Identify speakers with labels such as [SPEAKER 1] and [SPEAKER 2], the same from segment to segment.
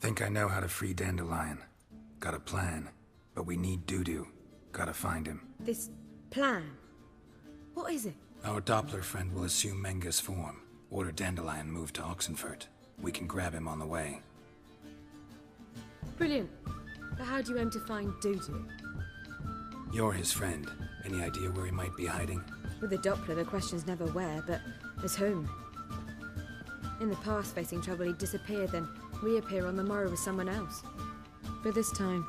[SPEAKER 1] Think I know how to free Dandelion. Got a plan. But we need Dudu. Gotta find him.
[SPEAKER 2] This plan? What is it?
[SPEAKER 1] Our Doppler friend will assume Menga's form. Order Dandelion moved to Oxenfurt. We can grab him on the way.
[SPEAKER 2] Brilliant. But how do you aim to find Dudu?
[SPEAKER 1] You're his friend. Any idea where he might be hiding?
[SPEAKER 2] With the Doppler, the question's never where, but as whom? In the past, facing trouble, he'd disappear, then reappear on the morrow with someone else. But this time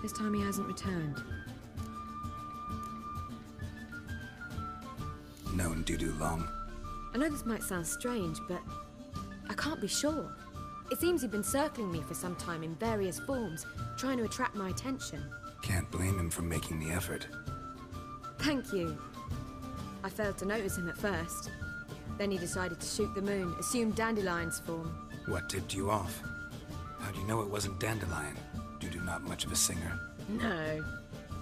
[SPEAKER 2] he hasn't returned.
[SPEAKER 1] Known Dudu long?
[SPEAKER 2] I know this might sound strange, but I can't be sure. It seems he'd been circling me for some time in various forms, trying to attract my attention.
[SPEAKER 1] Can't blame him for making the effort.
[SPEAKER 2] Thank you. I failed to notice him at first. Then he decided to shoot the moon, assume Dandelion's form.
[SPEAKER 1] What tipped you off? How'd you know it wasn't Dandelion? Dudu not much of a singer.
[SPEAKER 2] No.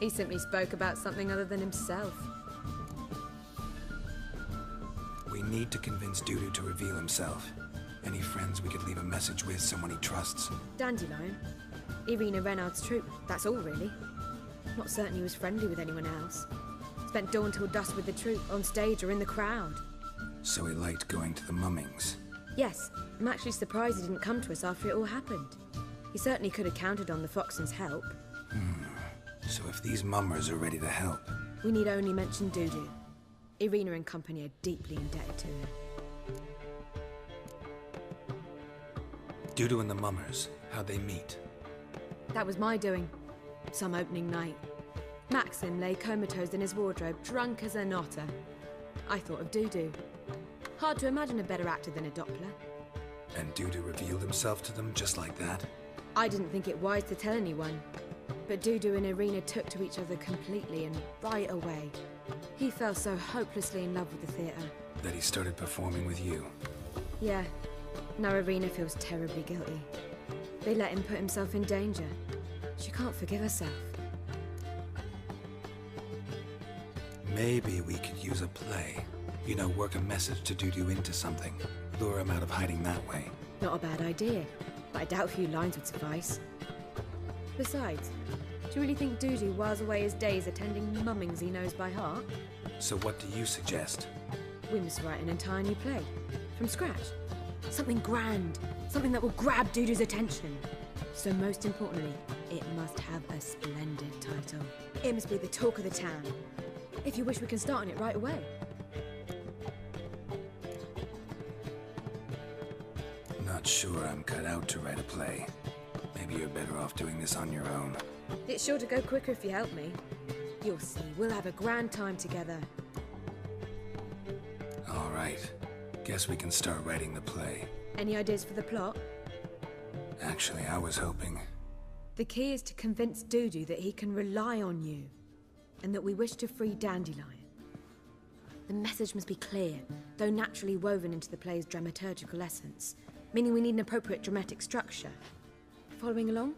[SPEAKER 2] He simply spoke about something other than himself.
[SPEAKER 1] We need to convince Dudu to reveal himself. Any friends we could leave a message with, someone he trusts?
[SPEAKER 2] Dandelion. Irina Renard's troupe, that's all really. Not certain he was friendly with anyone else. Spent dawn till dusk with the troupe, on stage or in the crowd.
[SPEAKER 1] So he liked going to the mummings?
[SPEAKER 2] Yes. I'm actually surprised he didn't come to us after it all happened. He certainly could have counted on the Foxen's help.
[SPEAKER 1] So if these mummers are ready to help...
[SPEAKER 2] We need only mention Dudu. Irina and company are deeply indebted to him.
[SPEAKER 1] Dudu and the mummers, how'd they meet?
[SPEAKER 2] That was my doing. Some opening night. Maxim lay comatose in his wardrobe, drunk as an otter. I thought of Dudu. Hard to imagine a better actor than a Doppler.
[SPEAKER 1] And Dudu revealed himself to them just like that?
[SPEAKER 2] I didn't think it wise to tell anyone. But Dudu and Irina took to each other completely and right away. He fell so hopelessly in love with the theatre.
[SPEAKER 1] That he started performing with you?
[SPEAKER 2] Yeah. Now Irina feels terribly guilty. They let him put himself in danger. She can't forgive herself.
[SPEAKER 1] Maybe we could use a play. You know, work a message to Dudu into something. Lure him out of hiding that way.
[SPEAKER 2] Not a bad idea, but I doubt a few lines would suffice. Besides, do you really think Dudu whiles away his days attending mummings he knows by heart?
[SPEAKER 1] So what do you suggest?
[SPEAKER 2] We must write an entire new play. From scratch. Something grand. Something that will grab Dudu's attention. So most importantly, it must have a splendid title. It must be the talk of the town. If you wish, we can start on it right away.
[SPEAKER 1] Not sure I'm cut out to write a play. Maybe you're better off doing this on your own.
[SPEAKER 2] It's sure to go quicker if you help me. You'll see, we'll have a grand time together.
[SPEAKER 1] All right. Guess we can start writing the play.
[SPEAKER 2] Any ideas for the plot?
[SPEAKER 1] Actually, I was hoping...
[SPEAKER 2] The key is to convince Dudu that he can rely on you, and that we wish to free Dandelion. The message must be clear, though naturally woven into the play's dramaturgical essence, meaning we need an appropriate dramatic structure. Following along?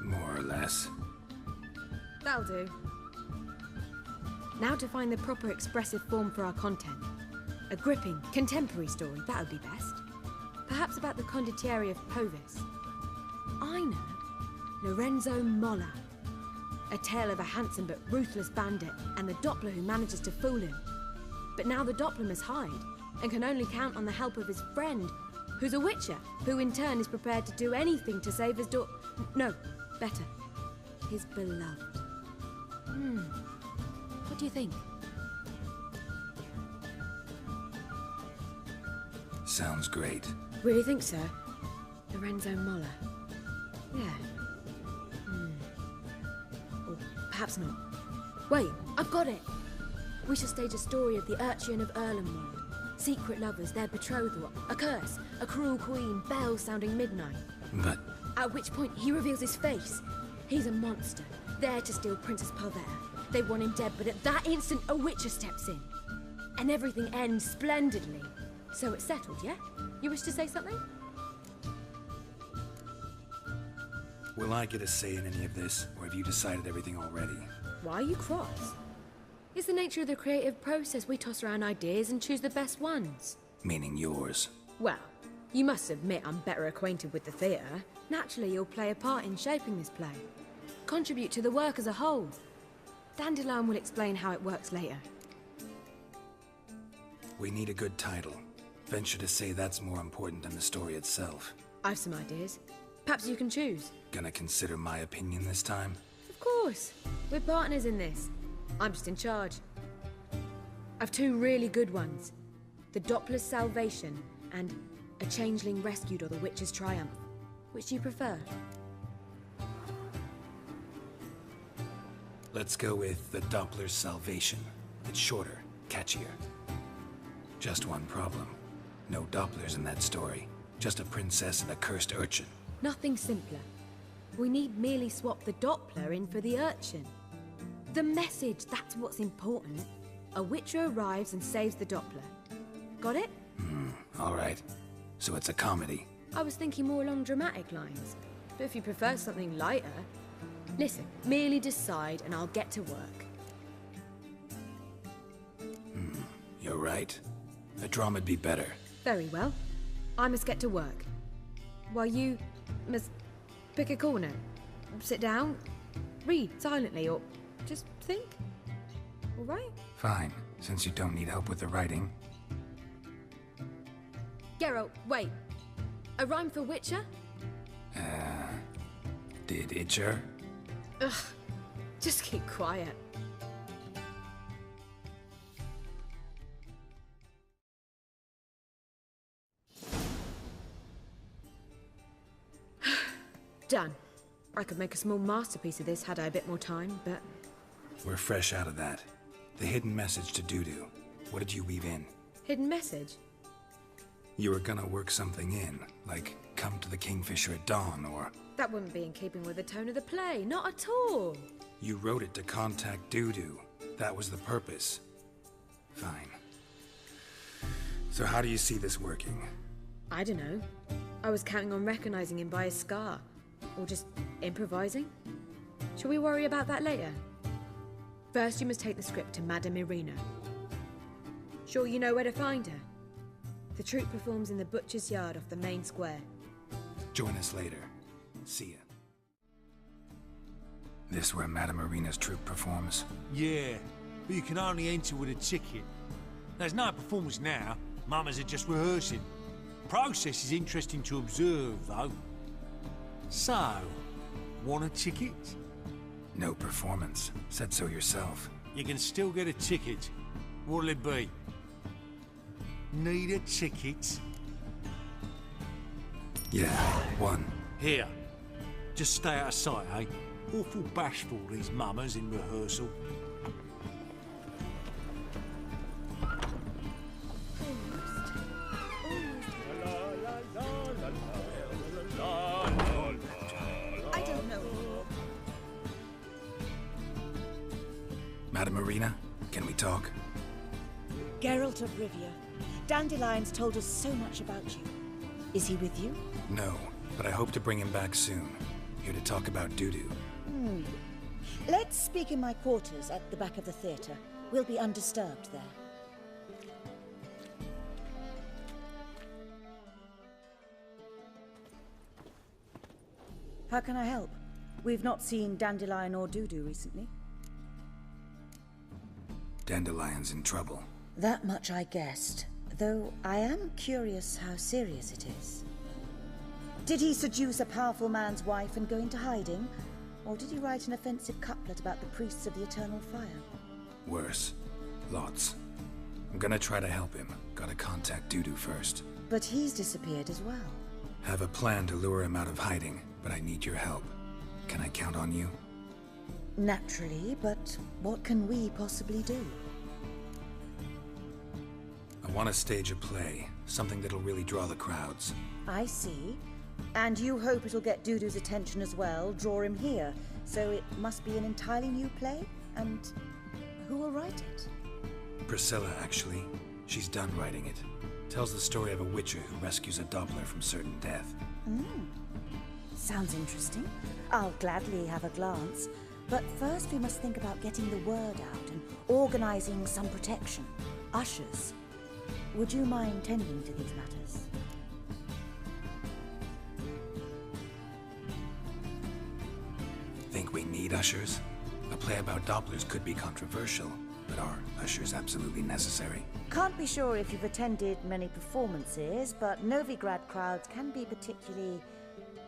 [SPEAKER 1] More or less.
[SPEAKER 2] That'll do. Now to find the proper expressive form for our content. A gripping, contemporary story, that would be best. Perhaps about the condottieri of Povis. I know. Lorenzo Molla. A tale of a handsome but ruthless bandit and the Doppler who manages to fool him. But now the Doppler must hide and can only count on the help of his friend, who's a witcher, who in turn is prepared to do anything to save his No, better. His beloved. What do you think?
[SPEAKER 1] Sounds great.
[SPEAKER 2] Really think so? Lorenzo Molla. Yeah. Or perhaps not. Wait, I've got it! We shall stage a story of the Urchin of Erlenwald. Secret lovers, their betrothal, a curse, a cruel queen, bells sounding midnight.
[SPEAKER 1] But...
[SPEAKER 2] At which point he reveals his face. He's a monster, there to steal Princess Pavetta. They want him dead, but at that instant a witcher steps in. And everything ends splendidly. So it's settled, yeah? You wish to say something?
[SPEAKER 1] Will I get a say in any of this, or have you decided everything already?
[SPEAKER 2] Why are you cross? It's the nature of the creative process. We toss around ideas and choose the best ones.
[SPEAKER 1] Meaning yours.
[SPEAKER 2] Well, You must admit I'm better acquainted with the theatre. Naturally, you'll play a part in shaping this play. Contribute to the work as a whole. Dandelion will explain how it works later.
[SPEAKER 1] We need a good title. Venture to say that's more important than the story itself.
[SPEAKER 2] I've some ideas. Perhaps you can choose.
[SPEAKER 1] Gonna consider my opinion this time?
[SPEAKER 2] Of course. We're partners in this. I'm just in charge. I've two really good ones. The Doppler's Salvation and A Changeling Rescued or the Witch's Triumph. Which do you prefer?
[SPEAKER 1] Let's go with the Doppler's Salvation. It's shorter, catchier. Just one problem. No Dopplers in that story. Just a princess and a cursed urchin.
[SPEAKER 2] Nothing simpler. We need merely swap the Doppler in for the urchin. The message, that's what's important. A witcher arrives and saves the Doppler. Got it?
[SPEAKER 1] All right. So it's a comedy.
[SPEAKER 2] I was thinking more along dramatic lines. But if you prefer something lighter... Listen, merely decide and I'll get to work.
[SPEAKER 1] You're right. A drama'd be better.
[SPEAKER 2] Very well. I must get to work. While you must pick a corner. Sit down, read silently, or just think. All right?
[SPEAKER 1] Fine, since you don't need help with the writing.
[SPEAKER 2] Geralt, wait. A rhyme for Witcher?
[SPEAKER 1] Did Itcher?
[SPEAKER 2] Ugh. Just keep quiet. Done. I could make a small masterpiece of this had I a bit more time, but...
[SPEAKER 1] We're fresh out of that. The hidden message to Dudu. What did you weave in?
[SPEAKER 2] Hidden message?
[SPEAKER 1] You were gonna work something in, like come to the Kingfisher at dawn, or...
[SPEAKER 2] That wouldn't be in keeping with the tone of the play, not at all.
[SPEAKER 1] You wrote it to contact Dudu. That was the purpose. Fine. So how do you see this working?
[SPEAKER 2] I don't know. I was counting on recognizing him by his scar. Or just improvising. Shall we worry about that later? First, you must take the script to Madame Irina. Sure you know where to find her? The troupe performs in the butcher's yard off the main square.
[SPEAKER 1] Join us later. See ya. This where Madame Irina's troupe performs?
[SPEAKER 3] Yeah, but you can only enter with a ticket. There's no performance now. Mamas are just rehearsing. Process is interesting to observe, though. So, want a ticket?
[SPEAKER 1] No performance. Said so yourself.
[SPEAKER 3] You can still get a ticket. What'll it be? Need a ticket?
[SPEAKER 1] Yeah, one.
[SPEAKER 3] Here. Just stay out of sight, eh? Awful bashful, these mamas in rehearsal.
[SPEAKER 4] I don't know.
[SPEAKER 1] Madame Irina, can we talk?
[SPEAKER 4] Geralt of Rivia. Dandelion's told us so much about you. Is he with you?
[SPEAKER 1] No, but I hope to bring him back soon. Here to talk about Dudu.
[SPEAKER 4] Let's speak in my quarters at the back of the theatre. We'll be undisturbed there. How can I help? We've not seen Dandelion or Dudu recently.
[SPEAKER 1] Dandelion's in trouble.
[SPEAKER 4] That much I guessed, though I am curious how serious it is. Did he seduce a powerful man's wife and go into hiding? Or did he write an offensive couplet about the priests of the eternal fire?
[SPEAKER 1] Worse. Lots. I'm gonna try to help him. Gotta contact Dudu first.
[SPEAKER 4] But he's disappeared as well.
[SPEAKER 1] Have a plan to lure him out of hiding, but I need your help. Can I count on you?
[SPEAKER 4] Naturally, but what can we possibly do?
[SPEAKER 1] I want to stage a play. Something that'll really draw the crowds.
[SPEAKER 4] I see. And you hope it'll get Dudu's attention as well, draw him here. So it must be an entirely new play? And who will write it?
[SPEAKER 1] Priscilla, actually. She's done writing it. Tells the story of a witcher who rescues a Doppler from certain death.
[SPEAKER 4] Sounds interesting. I'll gladly have a glance. But first we must think about getting the word out and organizing some protection. Ushers. Would you mind tending to these matters?
[SPEAKER 1] Think we need ushers? A play about Dopplers could be controversial, but are ushers absolutely necessary?
[SPEAKER 4] Can't be sure if you've attended many performances, but Novigrad crowds can be particularly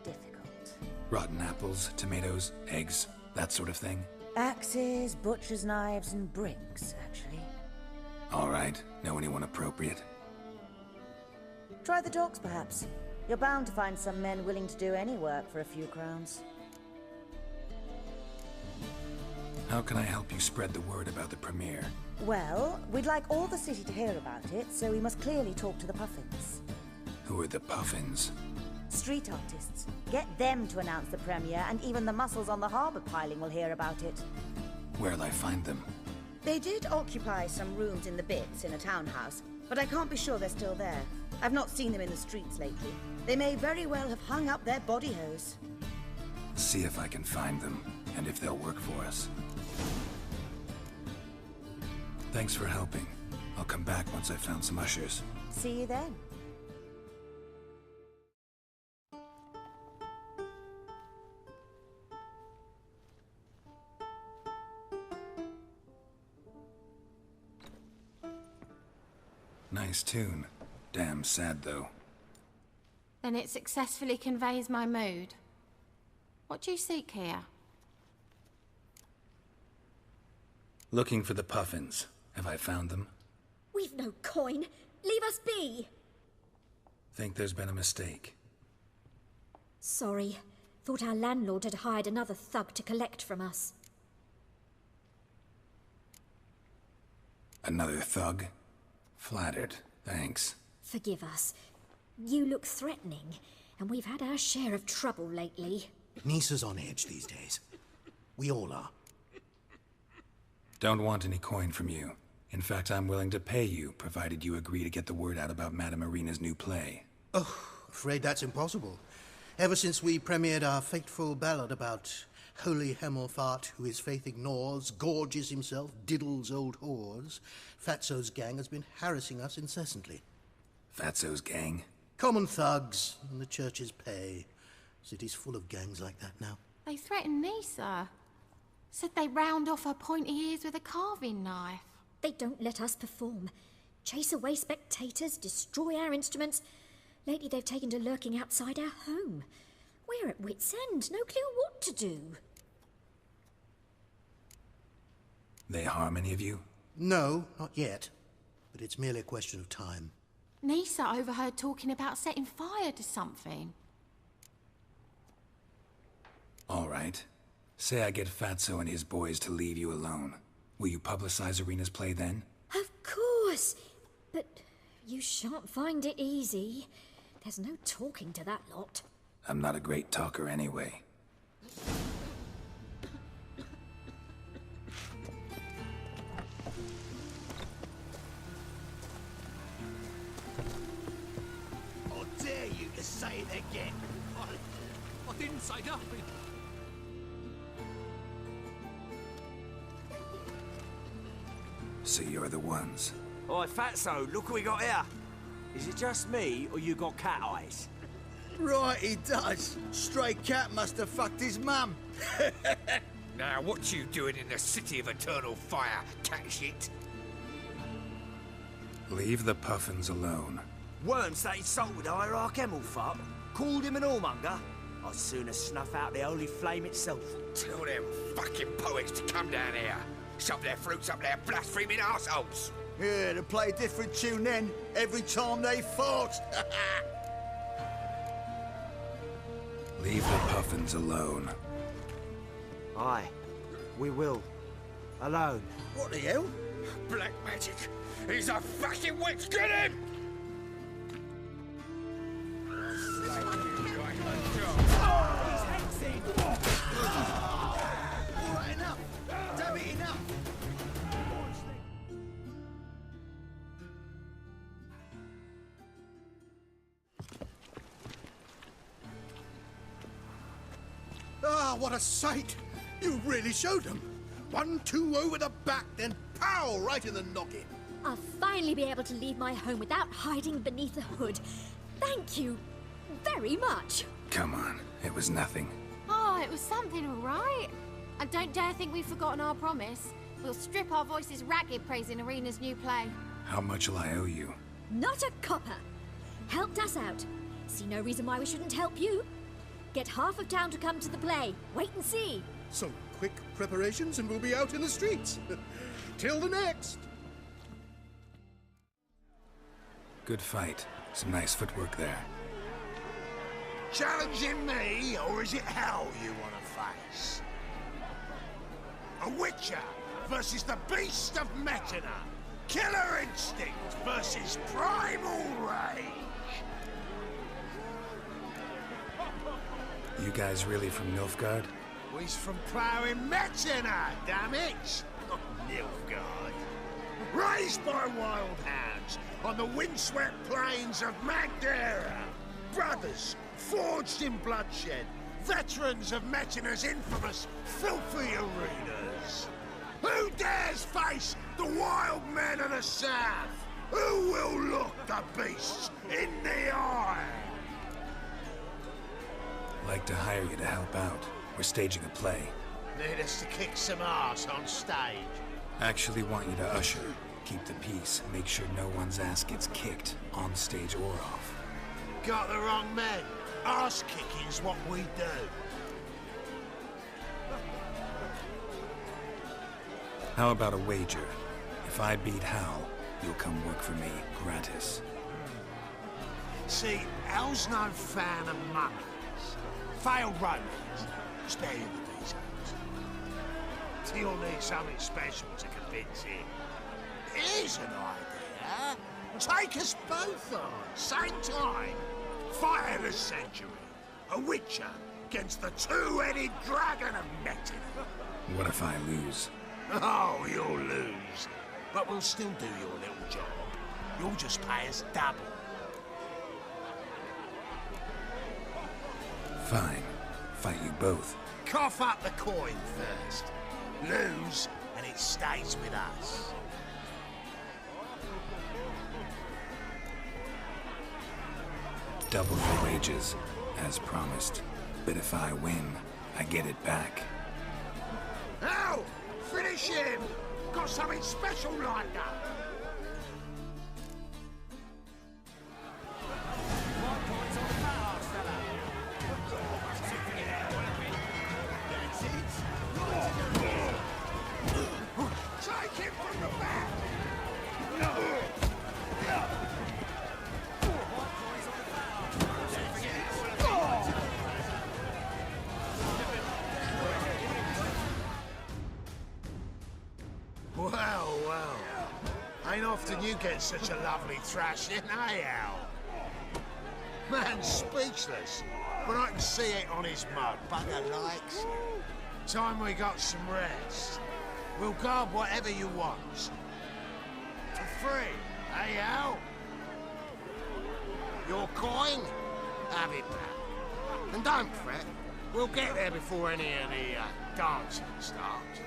[SPEAKER 4] difficult.
[SPEAKER 1] Rotten apples, tomatoes, eggs, that sort of thing?
[SPEAKER 4] Axes, butcher's knives, and bricks, actually.
[SPEAKER 1] All right. Know anyone appropriate?
[SPEAKER 4] Try the dogs, perhaps. You're bound to find some men willing to do any work for a few crowns.
[SPEAKER 1] How can I help you spread the word about the premiere?
[SPEAKER 4] Well, we'd like all the city to hear about it, so we must clearly talk to the Puffins.
[SPEAKER 1] Who are the Puffins?
[SPEAKER 4] Street artists. Get them to announce the premiere, and even the muscles on the harbour piling will hear about it.
[SPEAKER 1] Where'll I find them?
[SPEAKER 4] They did occupy some rooms in the Bits in a townhouse, but I can't be sure they're still there. I've not seen them in the streets lately. They may very well have hung up their body hose.
[SPEAKER 1] See if I can find them, and if they'll work for us. Thanks for helping. I'll come back once I've found some ushers.
[SPEAKER 4] See you then.
[SPEAKER 1] Nice tune. Damn sad, though.
[SPEAKER 5] Then it successfully conveys my mood. What do you seek here?
[SPEAKER 1] Looking for the Puffins. Have I found them?
[SPEAKER 6] We've no coin. Leave us be.
[SPEAKER 1] Think there's been a mistake.
[SPEAKER 6] Sorry. Thought our landlord had hired another thug to collect from us.
[SPEAKER 1] Another thug? Flattered. Thanks.
[SPEAKER 6] Forgive us. You look threatening, and we've had our share of trouble lately.
[SPEAKER 7] Nisa's on edge these days. We all are.
[SPEAKER 1] Don't want any coin from you. In fact, I'm willing to pay you, provided you agree to get the word out about Madame Irina's new play.
[SPEAKER 7] Oh, afraid that's impossible. Ever since we premiered our fateful ballad about holy Hemelfart, who his faith ignores, gorges himself, diddles old whores, Fatso's gang has been harassing us incessantly.
[SPEAKER 1] Fatso's gang?
[SPEAKER 7] Common thugs, and the church's pay. City's full of gangs like that now.
[SPEAKER 5] They threatened Nisa. Said they round off her pointy ears with a carving knife.
[SPEAKER 6] They don't let us perform. Chase away spectators, destroy our instruments. Lately they've taken to lurking outside our home. We're at wit's end, no clue what to do.
[SPEAKER 1] They harm any of you?
[SPEAKER 7] No, not yet. But it's merely a question of time.
[SPEAKER 5] Nisa overheard talking about setting fire to something.
[SPEAKER 1] All right. Say I get Fatso and his boys to leave you alone. Will you publicize Irina's play then?
[SPEAKER 6] Of course. But you shan't find it easy. There's no talking to that lot.
[SPEAKER 1] I'm not a great talker anyway.
[SPEAKER 3] How dare you to say it again? I didn't say nothing.
[SPEAKER 1] So you're the ones.
[SPEAKER 8] Oi, Fatso, look what we got here. Is it just me, or you got cat eyes?
[SPEAKER 9] Right, he does. Stray cat must have fucked his mum.
[SPEAKER 10] Now, what you doing in the city of eternal fire, cat shit?
[SPEAKER 1] Leave the Puffins alone.
[SPEAKER 8] Worms that insulted Hierarch Hemelfart, called him an whoremonger. I'd sooner snuff out the holy flame itself.
[SPEAKER 10] Tell them fucking poets to come down here. Shove their fruits up their blaspheming arseholes.
[SPEAKER 9] Yeah, to play a different tune then, every time they fought.
[SPEAKER 1] Leave the Puffins alone.
[SPEAKER 8] Aye, we will. Alone.
[SPEAKER 9] What the hell?
[SPEAKER 10] Black magic. He's a fucking witch. Get him!
[SPEAKER 9] Alright, enough. Damn it, enough.
[SPEAKER 7] Ah, what a sight! You really showed them. 1-2 over the back, then pow, right in the noggin.
[SPEAKER 6] I'll finally be able to leave my home without hiding beneath the hood. Thank you very much.
[SPEAKER 1] Come on, it was nothing.
[SPEAKER 5] Oh, it was something all right. And don't dare think we've forgotten our promise. We'll strip our voices ragged praising Arena's new play.
[SPEAKER 1] How much will I owe you?
[SPEAKER 6] Not a copper. Helped us out. See no reason why we shouldn't help you. Get half of town to come to the play. Wait and see.
[SPEAKER 7] Some quick preparations and we'll be out in the streets. Till the next!
[SPEAKER 1] Good fight. Some nice footwork there.
[SPEAKER 10] Challenging me, or is it hell you want to face? A Witcher versus the Beast of Metina. Killer instinct versus primal rage.
[SPEAKER 1] You guys really from Nilfgaard?
[SPEAKER 10] We's from ploughing Metina, damn it! Not Nilfgaard. Raised by wild hounds on the windswept plains of Magdera. Brothers, forged in bloodshed. Veterans of Metina's infamous, filthy arenas. Who dares face the wild men of the south? Who will look the beasts in the eye?
[SPEAKER 1] Like to hire you to help out. We're staging a play.
[SPEAKER 10] Need us to kick some ass on stage?
[SPEAKER 1] Actually want you to usher, keep the peace, make sure no one's ass gets kicked, on stage or off.
[SPEAKER 10] Got the wrong men. Ass kicking's what we do.
[SPEAKER 1] How about a wager? If I beat Hal, you'll come work for me, gratis.
[SPEAKER 10] See, Hal's no fan of mummies. Failed romance. Spare you the details. You'll need something special to convince him. Here's an idea. Take us both on, same time. Fight of the century. A Witcher against the two-headed dragon of Metina.
[SPEAKER 1] What if I lose?
[SPEAKER 10] Oh, you'll lose. But we'll still do your little job. You'll just pay us double.
[SPEAKER 1] Fine. Fight you both.
[SPEAKER 10] Cough up the coin first. Lose, and it stays with us.
[SPEAKER 1] Double your wages, as promised. But if I win, I get it back.
[SPEAKER 10] Now, finish him! Got something special lined up. Take him from the back! Well, well. Ain't often you get such a lovely thrashing, eh, Al? Man's speechless, but I can see it on his mug. Bugger likes it. Time we got some rest. We'll guard whatever you want. For free, eh, Al? Your coin? Have it back. And don't fret. We'll get there before any of the dancing starts.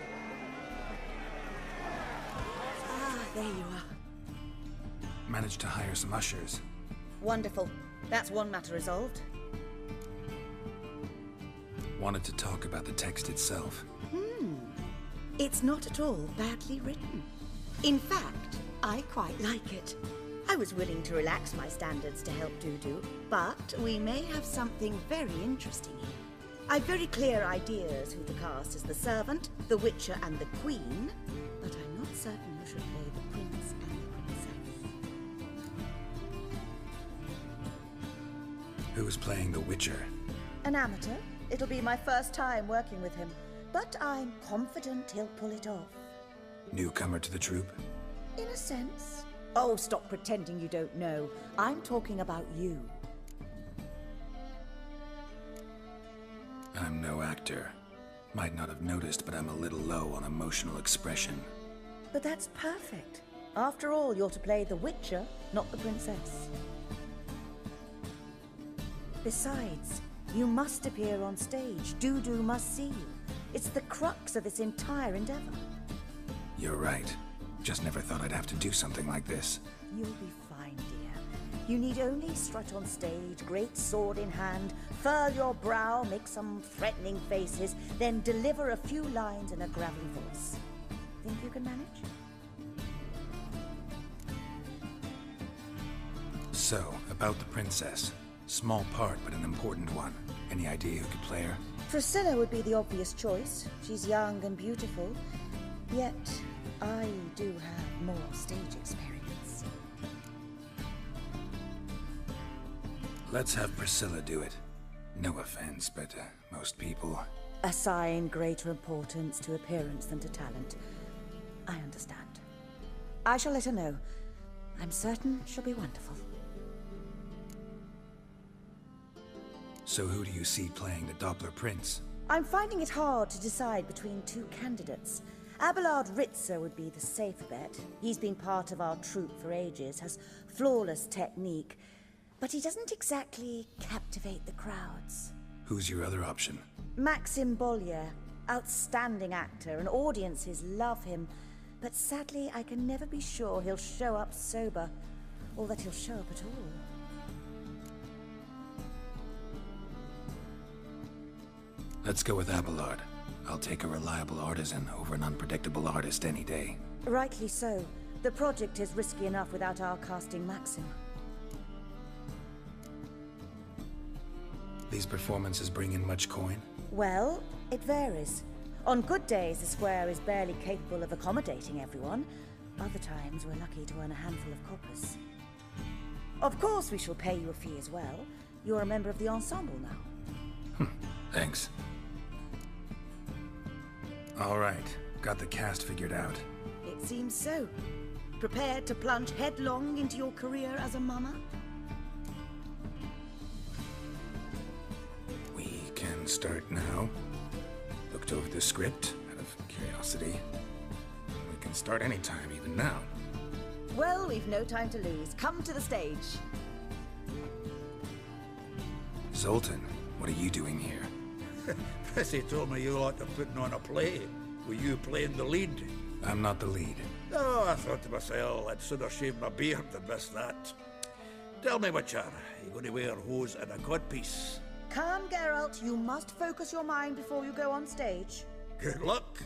[SPEAKER 4] There you are.
[SPEAKER 1] Managed to hire some ushers.
[SPEAKER 4] Wonderful. That's one matter resolved.
[SPEAKER 1] Wanted to talk about the text itself.
[SPEAKER 4] It's not at all badly written. In fact, I quite like it. I was willing to relax my standards to help Dudu, but we may have something very interesting here. I've very clear ideas who to cast as the servant, the Witcher, and the Queen, but I'm not certain who should play the Prince and the Princess.
[SPEAKER 1] Who is playing the Witcher?
[SPEAKER 4] An amateur. It'll be my first time working with him, but I'm confident he'll pull it off.
[SPEAKER 1] Newcomer to the troupe?
[SPEAKER 4] In a sense. Oh, stop pretending you don't know. I'm talking about you.
[SPEAKER 1] I'm no actor. Might not have noticed, but I'm a little low on emotional expression.
[SPEAKER 4] But that's perfect. After all, you're to play the Witcher, not the Princess. Besides, you must appear on stage. Dudu must see you. It's the crux of this entire endeavor.
[SPEAKER 1] You're right. Just never thought I'd have to do something like this.
[SPEAKER 4] You'll be fine, dear. You need only strut on stage, great sword in hand, furl your brow, make some threatening faces, then deliver a few lines in a gravelly voice. Think you can manage?
[SPEAKER 1] So, about the princess. Small part, but an important one. Any idea who could play her?
[SPEAKER 4] Priscilla would be the obvious choice. She's young and beautiful. Yet, I do have more stage experience.
[SPEAKER 1] Let's have Priscilla do it. No offense, but most people...
[SPEAKER 4] Assign greater importance to appearance than to talent. I understand. I shall let her know. I'm certain she'll be wonderful.
[SPEAKER 1] So who do you see playing the Doppler prince?
[SPEAKER 4] I'm finding it hard to decide between two candidates. Abelard Ritzer would be the safer bet. He's been part of our troupe for ages, has flawless technique, but he doesn't exactly captivate the crowds.
[SPEAKER 1] Who's your other option?
[SPEAKER 4] Maxim Bollier, outstanding actor, and audiences love him, but sadly I can never be sure he'll show up sober, or that he'll show up at all.
[SPEAKER 1] Let's go with Abelard. I'll take a reliable artisan over an unpredictable artist any day.
[SPEAKER 4] Rightly so. The project is risky enough without our casting Maxim.
[SPEAKER 1] These performances bring in much coin?
[SPEAKER 4] Well, it varies. On good days, the square is barely capable of accommodating everyone. Other times, we're lucky to earn a handful of coppers. Of course, we shall pay you a fee as well. You're a member of the ensemble now.
[SPEAKER 1] Thanks. All right, got the cast figured out.
[SPEAKER 4] It seems so. Prepared to plunge headlong into your career as a mama?
[SPEAKER 1] We can start now. Looked over the script out of curiosity. We can start anytime, even now.
[SPEAKER 4] Well, we've no time to lose. Come to the stage.
[SPEAKER 1] Zoltan, what are you doing here?
[SPEAKER 9] Prissy told me you like to putting on a play. Were you playing the lead?
[SPEAKER 1] I'm not the lead.
[SPEAKER 9] Oh, I thought to myself, I'd sooner shave my beard than miss that. Tell me, Witcher, you going to wear hose and a codpiece?
[SPEAKER 4] Calm, Geralt. You must focus your mind before you go on stage.
[SPEAKER 9] Good luck.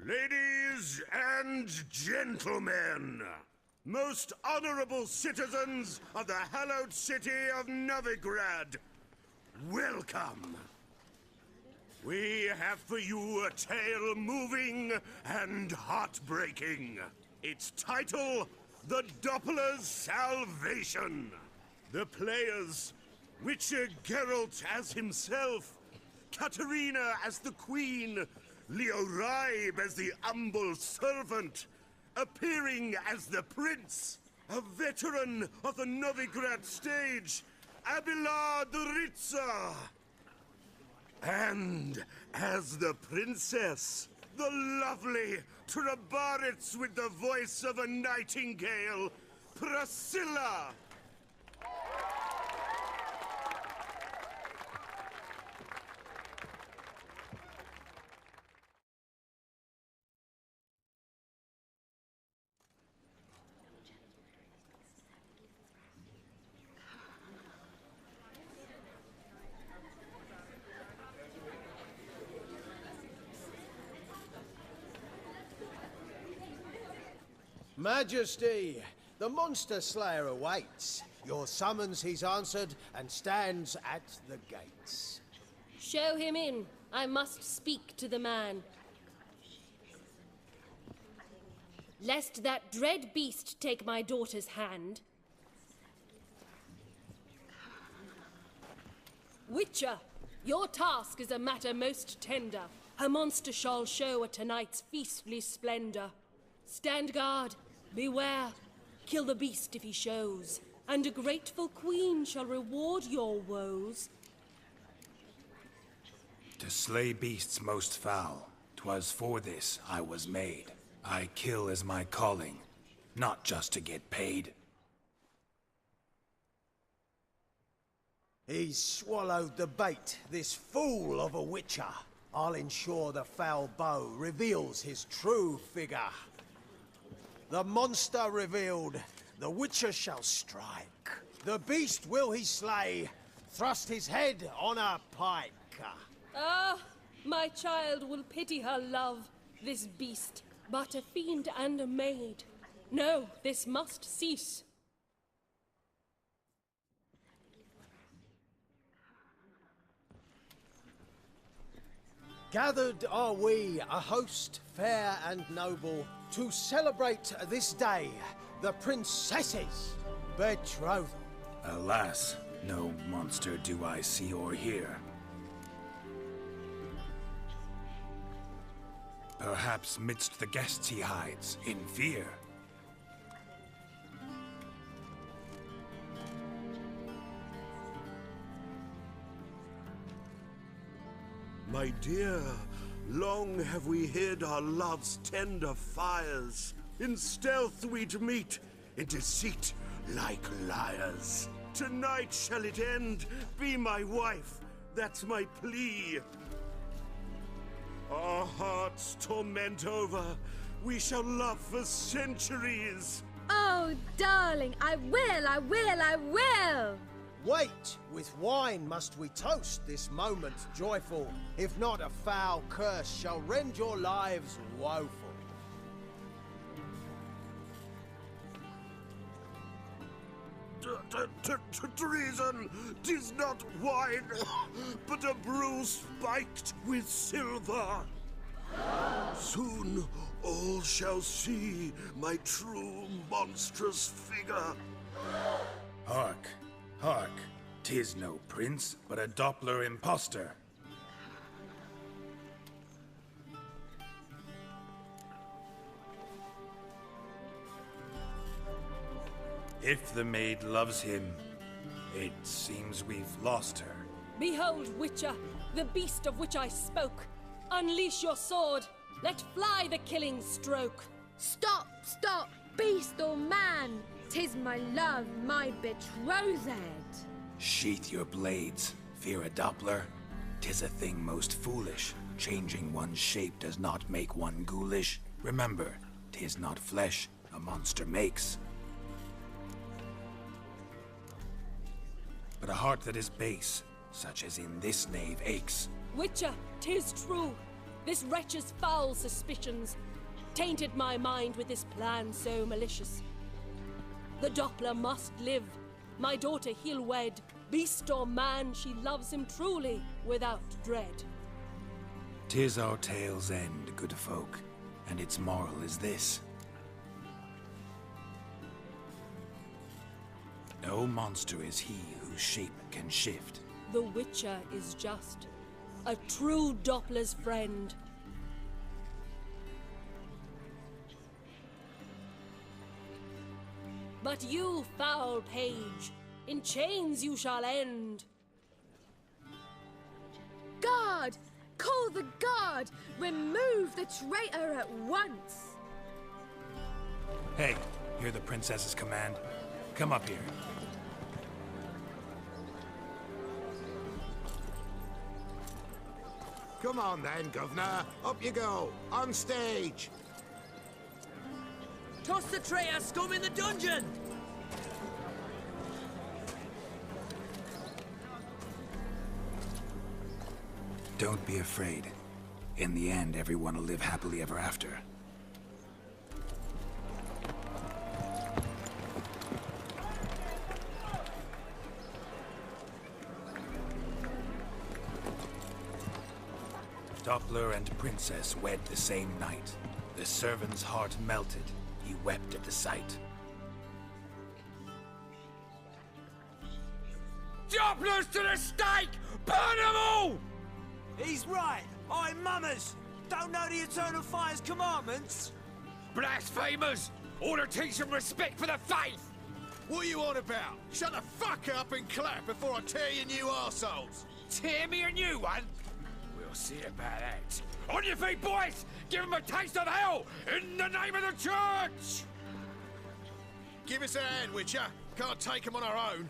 [SPEAKER 10] Ladies and gentlemen, most honorable citizens of the hallowed city of Novigrad, welcome. We have for you a tale moving and heartbreaking. Its title, The Doppler's Salvation. The players, Witcher Geralt as himself, Katerina as the Queen, Leo Raib as the humble servant, appearing as the Prince, a veteran of the Novigrad stage, Abelard Ritzer. And as the Princess, the lovely Trabaritz with the voice of a nightingale, Priscilla.
[SPEAKER 11] Majesty, the Monster Slayer awaits. Your summons he's answered and stands at the gates.
[SPEAKER 12] Show him in. I must speak to the man. Lest that dread beast take my daughter's hand. Witcher, your task is a matter most tender. Her monster shall show at tonight's feastly splendor. Stand guard, beware, kill the beast if he shows, and a grateful queen shall reward your woes.
[SPEAKER 1] To slay beasts most foul, 'twas for this I was made. I kill as my calling, not just to get paid.
[SPEAKER 11] He's swallowed the bait, this fool of a Witcher. I'll ensure the foul bow reveals his true figure. The monster revealed. The Witcher shall strike. The beast will he slay. Thrust his head on a pike.
[SPEAKER 12] Ah, my child will pity her love, this beast, but a fiend and a maid. No, this must cease.
[SPEAKER 11] Gathered are we, a host fair and noble, to celebrate this day, the princess's betrothal.
[SPEAKER 1] Alas, no monster do I see or hear. Perhaps midst the guests he hides, in fear.
[SPEAKER 10] My dear, long have we hid our love's tender fires. In stealth we'd meet, in deceit like liars. Tonight shall it end, be my wife, that's my plea. Our hearts torment over, we shall love for centuries.
[SPEAKER 2] Oh, darling, I will, I will, I will!
[SPEAKER 11] Wait, with wine must we toast this moment joyful. If not, a foul curse shall rend your lives woeful.
[SPEAKER 10] Treason! 'Tis not wine, but a brew spiked with silver. Soon all shall see my true monstrous figure.
[SPEAKER 1] Hark, hark. 'Tis no prince, but a Doppler impostor. If the maid loves him, it seems we've lost her.
[SPEAKER 12] Behold, Witcher, the beast of which I spoke. Unleash your sword. Let fly the killing stroke.
[SPEAKER 2] Stop, stop, beast or man! 'Tis my love, my betrothed.
[SPEAKER 1] Sheath your blades, fear a Doppler. 'Tis a thing most foolish. Changing one's shape does not make one ghoulish. Remember, 'tis not flesh a monster makes, but a heart that is base, such as in this knave aches.
[SPEAKER 12] Witcher, 'tis true. This wretch's foul suspicions tainted my mind with this plan so malicious. The Doppler must live. My daughter he'll wed. Beast or man, she loves him truly, without dread.
[SPEAKER 1] 'Tis our tale's end, good folk, and its moral is this. No monster is he whose shape can shift.
[SPEAKER 12] The Witcher is just a true Doppler's friend. But you, foul page, in chains you shall end.
[SPEAKER 2] Guard! Call the guard! Remove the traitor at once!
[SPEAKER 1] Hey, hear the princess's command? Come up here.
[SPEAKER 10] Come on then, Governor. Up you go. On stage.
[SPEAKER 13] Toss the traitor scum in the dungeon!
[SPEAKER 1] Don't be afraid. In the end, everyone will live happily ever after. Doppler and princess wed the same night. The servant's heart melted. He wept at the sight.
[SPEAKER 13] Dopplers to the stake! Burn them all!
[SPEAKER 8] He's right. I'm mummers. Don't know the Eternal Fire's commandments.
[SPEAKER 13] Blasphemers! Order teach some respect for the faith!
[SPEAKER 10] What are you on about? Shut the fuck up and clap before I tear your new arseholes.
[SPEAKER 13] Tear me a new one? We'll see about that. On your feet, boys! Give them a taste of hell in the name of the church!
[SPEAKER 10] Give us a hand, Witcher. Can't take them on our own.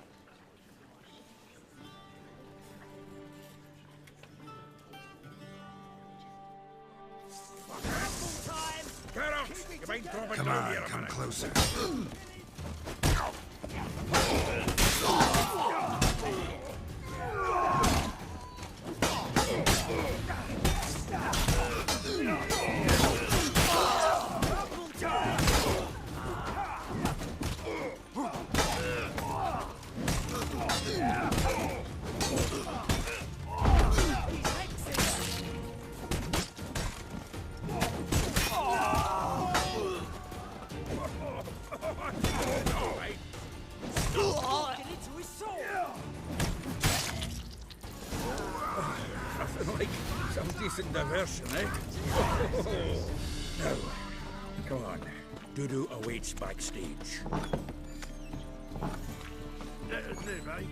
[SPEAKER 8] Apple time!
[SPEAKER 9] Geralt, you mind dropping
[SPEAKER 1] Come
[SPEAKER 9] down
[SPEAKER 1] on,
[SPEAKER 9] here a
[SPEAKER 1] come
[SPEAKER 9] minute?
[SPEAKER 1] closer.
[SPEAKER 9] Nothing like some decent diversion, eh? Now, come on. Dudu awaits backstage.
[SPEAKER 10] Let us live, eh?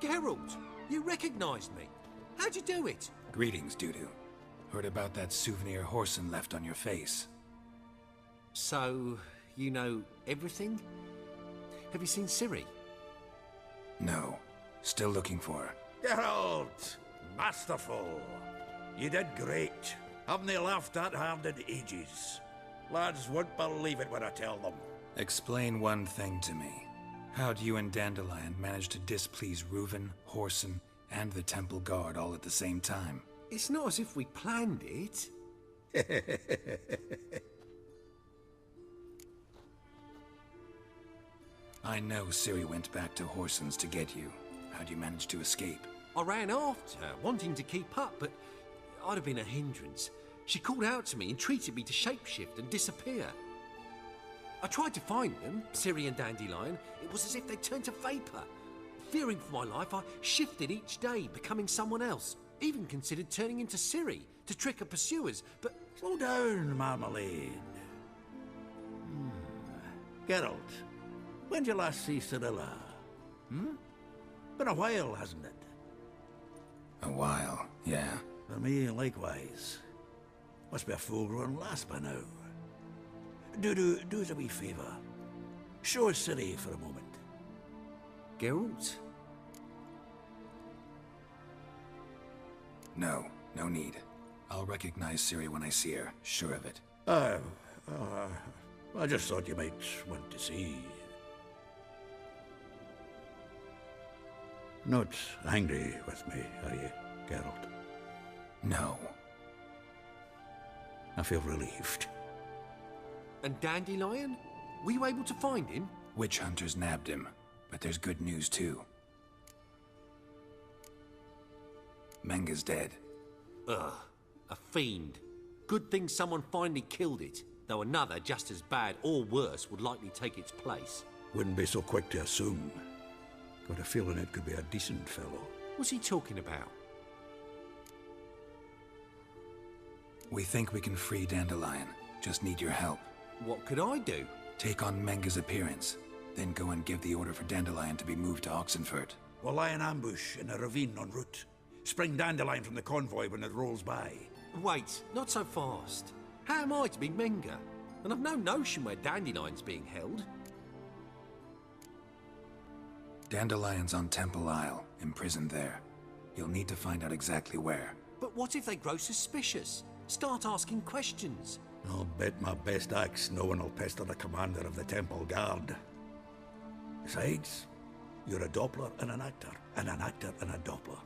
[SPEAKER 11] Geralt, you recognised me. How'd you do it?
[SPEAKER 1] Greetings, Dudu. Heard about that souvenir Horson left on your face.
[SPEAKER 11] So, you know everything? Have you seen Ciri?
[SPEAKER 1] No. Still looking for her.
[SPEAKER 9] Geralt! Masterful! You did great. Haven't they laughed that hard in ages? Lads won't believe it when I tell them.
[SPEAKER 1] Explain one thing to me. How'd you and Dandelion manage to displease Reuven, Horson, and the Temple Guard all at the same time?
[SPEAKER 11] It's not as if we planned it.
[SPEAKER 1] I know Ciri went back to Horson's to get you. How'd you manage to escape?
[SPEAKER 11] I ran after her, wanting to keep up, but I'd have been a hindrance. She called out to me, entreated me to shapeshift and disappear. I tried to find them, Ciri and Dandelion. It was as if they turned to vapour. Fearing for my life, I shifted each day, becoming someone else. Even considered turning into Ciri to trick her pursuers, but...
[SPEAKER 9] Slow down, Marmalade. Geralt, when did you last see Cirilla? Been a while, hasn't it?
[SPEAKER 1] A while, yeah.
[SPEAKER 9] For me, likewise. Must be a full-grown lass by now. Do us a wee favour. Show us Ciri for a moment.
[SPEAKER 11] Geralt?
[SPEAKER 1] No, no need. I'll recognize Ciri when I see her, sure of it.
[SPEAKER 9] I just thought you might want to see. Not angry with me, are you, Geralt?
[SPEAKER 1] No.
[SPEAKER 9] I feel relieved.
[SPEAKER 11] And Dandelion? Were you able to find him?
[SPEAKER 1] Witch hunters nabbed him, but there's good news too. Menga's dead.
[SPEAKER 11] Ugh, a fiend. Good thing someone finally killed it, though another just as bad or worse would likely take its place.
[SPEAKER 9] Wouldn't be so quick to assume. Got a feeling it could be a decent fellow.
[SPEAKER 11] What's he talking about?
[SPEAKER 1] We think we can free Dandelion. Just need your help.
[SPEAKER 11] What could I do?
[SPEAKER 1] Take on Menga's appearance, then go and give the order for Dandelion to be moved to Oxenfurt.
[SPEAKER 9] We'll lie in ambush in a ravine en route. Spring Dandelion from the convoy when it rolls by.
[SPEAKER 11] Wait, not so fast. How am I to be Menga? And I've no notion where Dandelion's being held.
[SPEAKER 1] Dandelion's on Temple Isle, imprisoned there. You'll need to find out exactly where.
[SPEAKER 11] But what if they grow suspicious? Start asking questions?
[SPEAKER 9] I'll bet my best axe no one will pester the commander of the Temple Guard. Besides, you're a Doppler and an actor and a Doppler.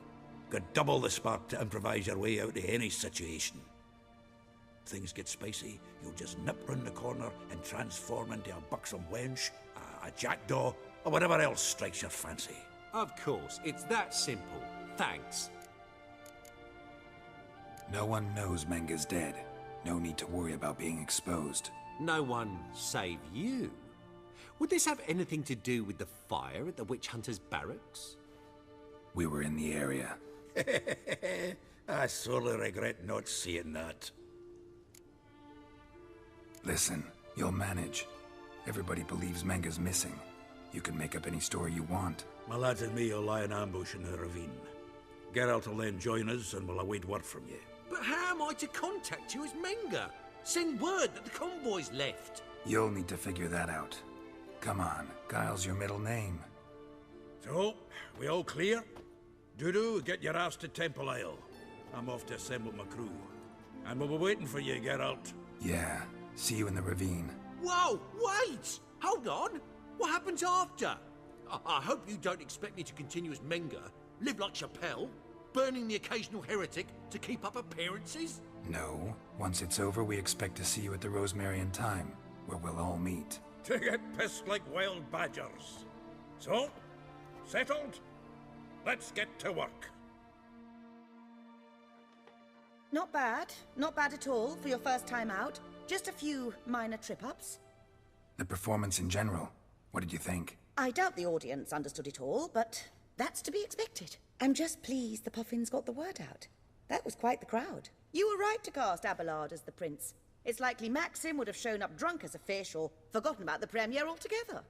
[SPEAKER 9] Got double the spark to improvise your way out of any situation. Things get spicy, you'll just nip round the corner and transform into a buxom wench, a jackdaw, or whatever else strikes your fancy.
[SPEAKER 11] Of course, it's that simple. Thanks.
[SPEAKER 1] No one knows Menga's dead. No need to worry about being exposed.
[SPEAKER 11] No one save you. Would this have anything to do with the fire at the witch hunter's barracks?
[SPEAKER 1] We were in the area.
[SPEAKER 9] I sorely regret not seeing that.
[SPEAKER 1] Listen, you'll manage. Everybody believes Menga's missing. You can make up any story you want.
[SPEAKER 9] My lads and me will lie in ambush in the ravine. Geralt will then join us and we'll await word from you.
[SPEAKER 11] But how am I to contact you as Menga? Send word that the convoy's left.
[SPEAKER 1] You'll need to figure that out. Come on, Guile's your middle name.
[SPEAKER 9] So, we all clear? Dudu, get your ass to Temple Isle. I'm off to assemble my crew. And we'll be waiting for you, Geralt.
[SPEAKER 1] Yeah, see you in the ravine.
[SPEAKER 11] Whoa, wait! Hold on! What happens after? I hope you don't expect me to continue as Menga, live like Chappelle, burning the occasional heretic to keep up appearances?
[SPEAKER 1] No. Once it's over, we expect to see you at the Rosemary in Time, where we'll all meet.
[SPEAKER 9] To get pissed like wild badgers. So, settled? Let's get to work.
[SPEAKER 4] Not bad. Not bad at all for your first time out. Just a few minor trip-ups.
[SPEAKER 1] The performance in general, what did you think?
[SPEAKER 4] I doubt the audience understood it all, but that's to be expected. I'm just pleased the Puffins got the word out. That was quite the crowd. You were right to cast Abelard as the prince. It's likely Maxim would have shown up drunk as a fish or forgotten about the premiere altogether.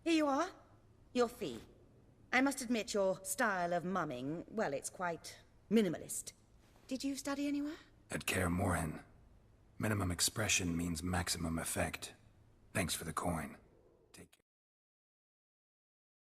[SPEAKER 4] Here you are. Your fee. I must admit your style of mumming, well, it's quite minimalist. Did you study anywhere?
[SPEAKER 1] At Kaer Morhen. Minimum expression means maximum effect. Thanks for the coin.